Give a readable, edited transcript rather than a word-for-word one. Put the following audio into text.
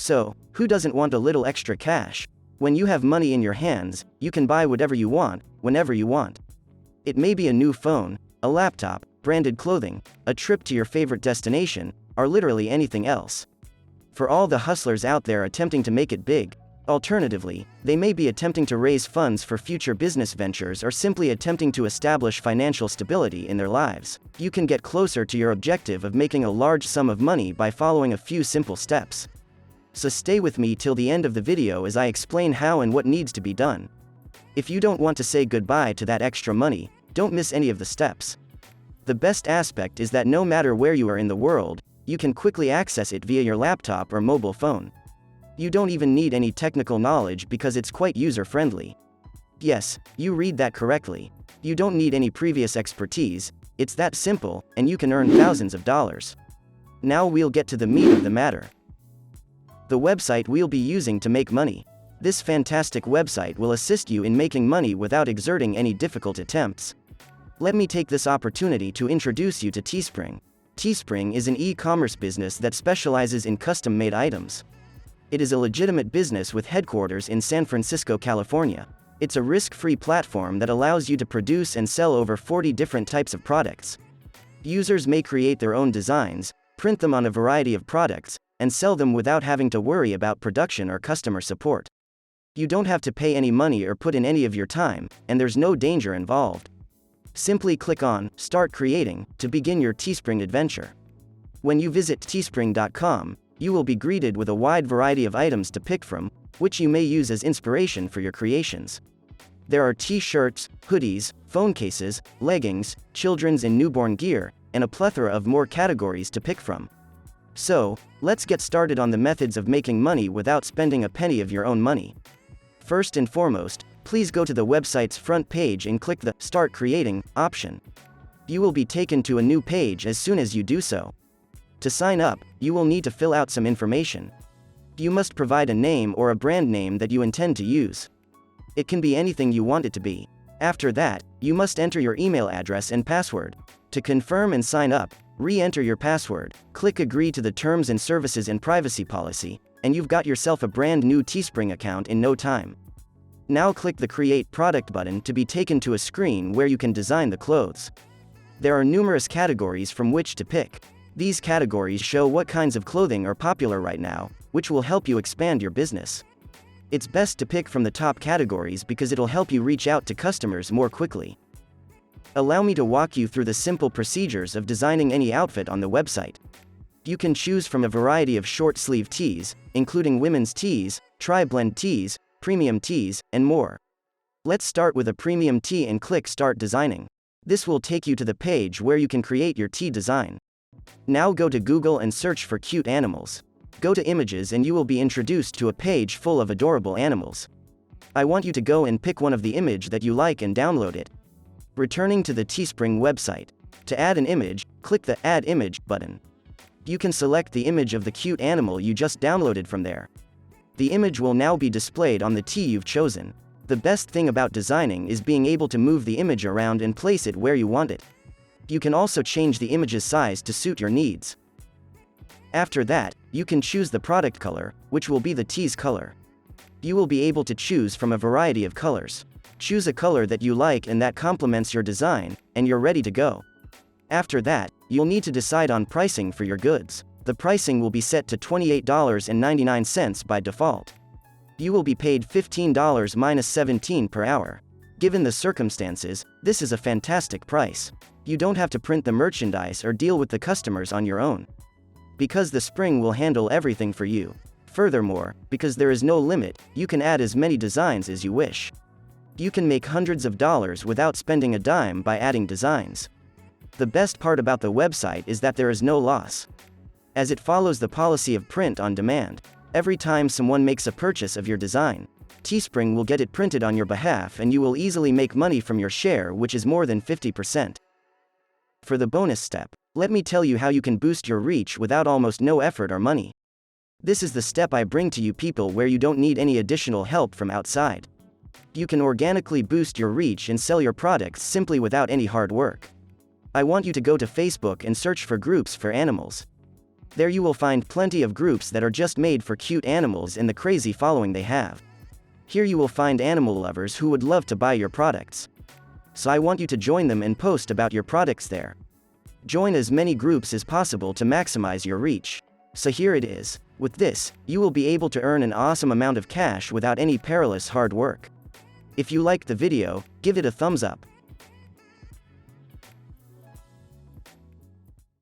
So, who doesn't want a little extra cash? When you have money in your hands, you can buy whatever you want, whenever you want. It may be a new phone, a laptop, branded clothing, a trip to your favorite destination, or literally anything else. For all the hustlers out there attempting to make it big, alternatively, they may be attempting to raise funds for future business ventures or simply attempting to establish financial stability in their lives, you can get closer to your objective of making a large sum of money by following a few simple steps. So stay with me till the end of the video as I explain how and what needs to be done. If you don't want to say goodbye to that extra money, don't miss any of the steps. The best aspect is that no matter where you are in the world, you can quickly access it via your laptop or mobile phone. You don't even need any technical knowledge because it's quite user-friendly. Yes, you read that correctly. You don't need any previous expertise, it's that simple, and you can earn thousands of dollars. Now we'll get to the meat of the matter. The website we'll be using to make money. This fantastic website will assist you in making money without exerting any difficult attempts. Let me take this opportunity to introduce you to Teespring. Teespring is an e-commerce business that specializes in custom-made items. It is a legitimate business with headquarters in San Francisco, California. It's a risk-free platform that allows you to produce and sell over 40 different types of products. Users may create their own designs, print them on a variety of products, and sell them without having to worry about production or customer support. You don't have to pay any money or put in any of your time, and there's no danger involved. Simply click on Start Creating to begin your Teespring adventure. When you visit teespring.com, you will be greeted with a wide variety of items to pick from, which you may use as inspiration for your creations. There are t-shirts, hoodies, phone cases, leggings, children's and newborn gear, and a plethora of more categories to pick from. So, let's get started on the methods of making money without spending a penny of your own money. First and foremost, please go to the website's front page and click the Start Creating option. You will be taken to a new page as soon as you do so. To sign up, you will need to fill out some information. You must provide a name or a brand name that you intend to use. It can be anything you want it to be. After that, you must enter your email address and password. To confirm and sign up, re-enter your password, click Agree to the Terms and Services and Privacy Policy, and you've got yourself a brand new Teespring account in no time. Now click the Create Product button to be taken to a screen where you can design the clothes. There are numerous categories from which to pick. These categories show what kinds of clothing are popular right now, which will help you expand your business. It's best to pick from the top categories because it'll help you reach out to customers more quickly. Allow me to walk you through the simple procedures of designing any outfit on the website. You can choose from a variety of short-sleeve tees, including women's tees, tri-blend tees, premium tees, and more. Let's start with a premium tee and click Start Designing. This will take you to the page where you can create your tee design. Now go to Google and search for cute animals. Go to Images and you will be introduced to a page full of adorable animals. I want you to go and pick one of the image that you like and download it. Returning to the Teespring website. To add an image, click the Add Image button. You can select the image of the cute animal you just downloaded from there. The image will now be displayed on the tee you've chosen. The best thing about designing is being able to move the image around and place it where you want it. You can also change the image's size to suit your needs. After that, you can choose the product color, which will be the tee's color. You will be able to choose from a variety of colors. Choose a color that you like and that complements your design, and you're ready to go. After that, you'll need to decide on pricing for your goods. The pricing will be set to $28.99 by default. You will be paid $15 minus $17 per hour. Given the circumstances, this is a fantastic price. You don't have to print the merchandise or deal with the customers on your own. Because the Spring will handle everything for you. Furthermore, because there is no limit, you can add as many designs as you wish. You can make hundreds of dollars without spending a dime by adding designs. The best part about the website is that there is no loss, as it follows the policy of print on demand. Every time someone makes a purchase of your design, Teespring will get it printed on your behalf and you will easily make money from your share, which is more than 50%. For the bonus step, let me tell you how you can boost your reach without almost no effort or money. This is the step I bring to you people where you don't need any additional help from outside. You can organically boost your reach and sell your products simply without any hard work. I want you to go to Facebook and search for groups for animals. There you will find plenty of groups that are just made for cute animals and the crazy following they have. Here you will find animal lovers who would love to buy your products. So I want you to join them and post about your products there. Join as many groups as possible to maximize your reach. So here it is. With this, you will be able to earn an awesome amount of cash without any perilous hard work. If you liked the video, give it a thumbs up.